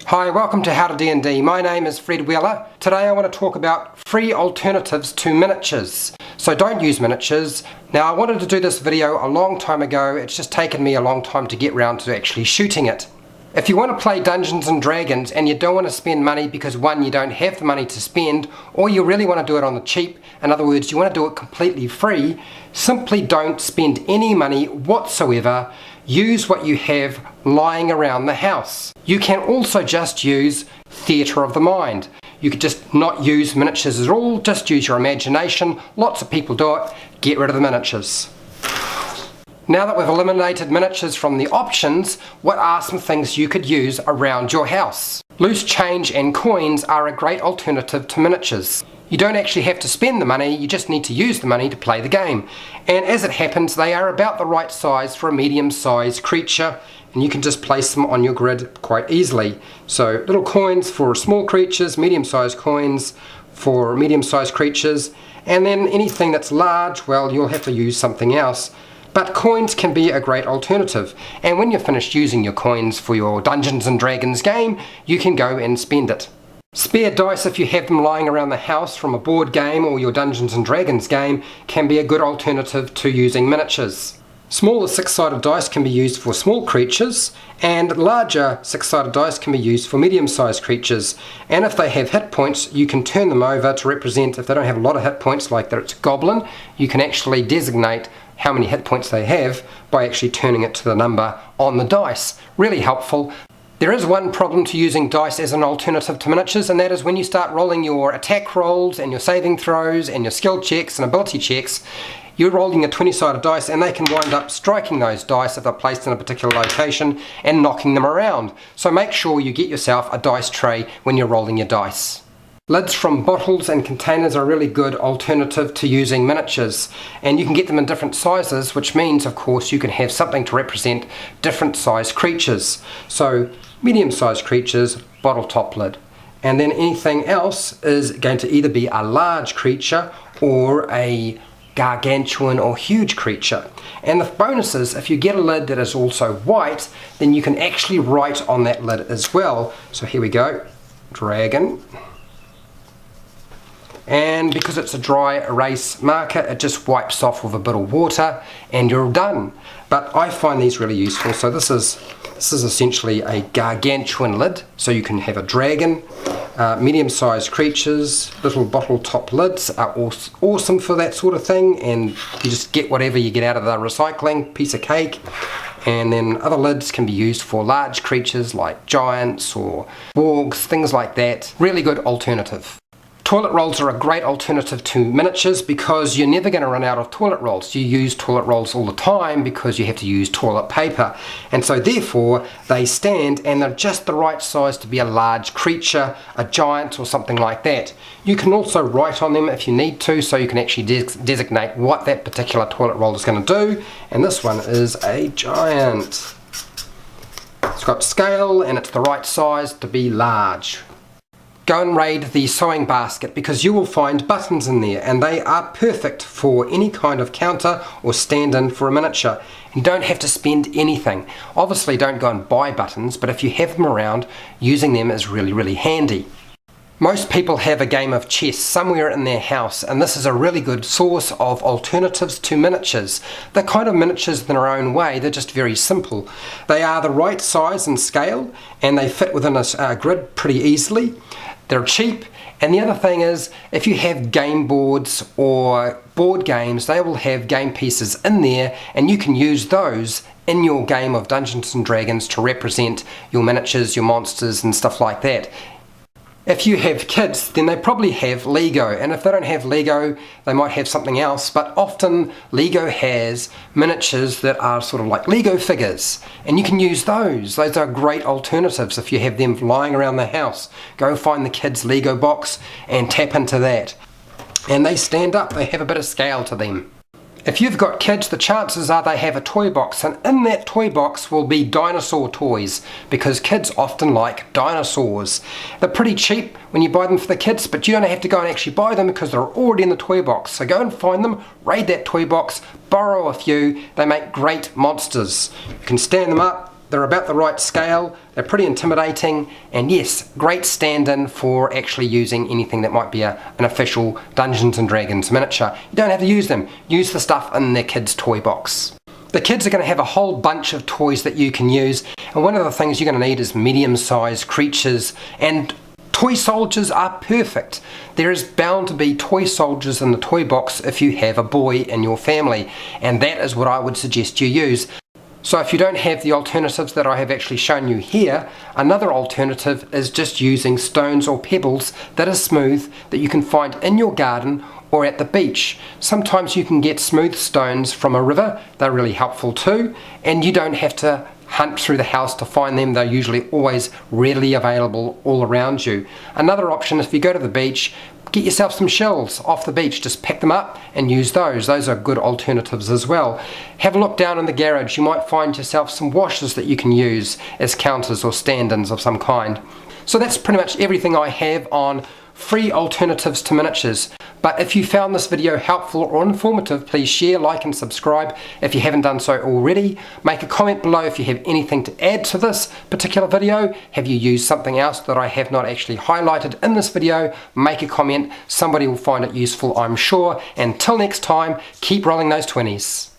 Hi, welcome to HowtoDandD. My name is Fred Wheeler. Today I want to talk about free alternatives to miniatures. So don't use miniatures. Now I wanted to do this video a long time ago, it's just taken me a long time to get round to actually shooting it. If you want to play Dungeons and Dragons and you don't want to spend money because one, you don't have the money to spend, or you really want to do it on the cheap, in other words, you want to do it completely free, simply don't spend any money whatsoever. Use what you have lying around the house. You can also just use theatre of the mind. You could just not use miniatures at all, just use your imagination. Lots of people do it. Get rid of the miniatures. Now that we've eliminated miniatures from the options, what are some things you could use around your house? Loose change and coins are a great alternative to miniatures. You don't actually have to spend the money, you just need to use the money to play the game. And as it happens, they are about the right size for a medium-sized creature, and you can just place them on your grid quite easily. So little coins for small creatures, medium-sized coins for medium-sized creatures, and then anything that's large, well, you'll have to use something else. But coins can be a great alternative, and when you're finished using your coins for your Dungeons and Dragons game, you can go and spend it. Spare dice, if you have them lying around the house from a board game or your Dungeons and Dragons game, can be a good alternative to using miniatures. Smaller six-sided dice can be used for small creatures, and larger six-sided dice can be used for medium-sized creatures. And if they have hit points, you can turn them over to represent, if they don't have a lot of hit points, like that it's a goblin, you can actually designate how many hit points they have by actually turning it to the number on the dice. Really helpful. There is one problem to using dice as an alternative to miniatures, and that is when you start rolling your attack rolls and your saving throws and your skill checks and ability checks, you're rolling a 20-sided dice and they can wind up striking those dice if they're placed in a particular location and knocking them around. So make sure you get yourself a dice tray when you're rolling your dice. Lids from bottles and containers are a really good alternative to using miniatures, and you can get them in different sizes, which means of course you can have something to represent different sized creatures. So medium-sized creatures, bottle top lid, and then anything else is going to either be a large creature or a gargantuan or huge creature. And the bonus is, if you get a lid that is also white, then you can actually write on that lid as well. So here we go, dragon. And because it's a dry erase marker, it just wipes off with a bit of water and you're done. But I find these really useful. So this is essentially a gargantuan lid, so you can have a dragon. Medium-sized creatures, little bottle top lids are awesome for that sort of thing, and you just get whatever you get out of the recycling, piece of cake. And then other lids can be used for large creatures like giants or wargs, things like that. Really good alternative. Toilet rolls are a great alternative to miniatures because you're never going to run out of toilet rolls. You use toilet rolls all the time because you have to use toilet paper, and so therefore they stand and they're just the right size to be a large creature, a giant or something like that. You can also write on them if you need to, so you can actually designate what that particular toilet roll is going to do, and this one is a giant. It's got scale and it's the right size to be large. Go and raid the sewing basket because you will find buttons in there, and they are perfect for any kind of counter or stand-in for a miniature. You don't have to spend anything. Obviously don't go and buy buttons, but if you have them around, using them is really, really handy. Most people have a game of chess somewhere in their house, and this is a really good source of alternatives to miniatures. They're kind of miniatures in their own way, they're just very simple. They are the right size and scale, and they fit within a grid pretty easily. They're cheap, and the other thing is, if you have game boards or board games, they will have game pieces in there, and you can use those in your game of Dungeons and Dragons to represent your miniatures, your monsters and stuff like that. If you have kids, then they probably have Lego, and if they don't have Lego, they might have something else, but often Lego has miniatures that are sort of like Lego figures, and you can use those. Those are great alternatives if you have them lying around the house. Go find the kids' Lego box and tap into that. And they stand up, they have a bit of scale to them. If you've got kids, the chances are they have a toy box, and in that toy box will be dinosaur toys, because kids often like dinosaurs. They're pretty cheap when you buy them for the kids, but you don't have to go and actually buy them because they're already in the toy box. So go and find them, raid that toy box, borrow a few. They make great monsters. You can stand them up, They're about the right scale, they're pretty intimidating, and yes, great stand-in for actually using anything that might be an official Dungeons & Dragons miniature. You don't have to use them, use the stuff in their kids' toy box. The kids are going to have a whole bunch of toys that you can use, and one of the things you're going to need is medium-sized creatures, and toy soldiers are perfect. There is bound to be toy soldiers in the toy box if you have a boy in your family, and that is what I would suggest you use. So if you don't have the alternatives that I have actually shown you here, another alternative is just using stones or pebbles that are smooth that you can find in your garden or at the beach. Sometimes you can get smooth stones from a river, they're really helpful too, and you don't have to hunt through the house to find them, they're usually always readily available all around you. Another option is if you go to the beach, get yourself some shells off the beach, just pick them up and use those. Those are good alternatives as well. Have a look down in the garage, you might find yourself some washers that you can use as counters or stand-ins of some kind. So that's pretty much everything I have on free alternatives to miniatures. But if you found this video helpful or informative, please share, like and subscribe if you haven't done so already. Make a comment below if you have anything to add to this particular video. Have you used something else that I have not actually highlighted in this video? Make a comment, somebody will find it useful, I'm sure. Until next time, keep rolling those 20s.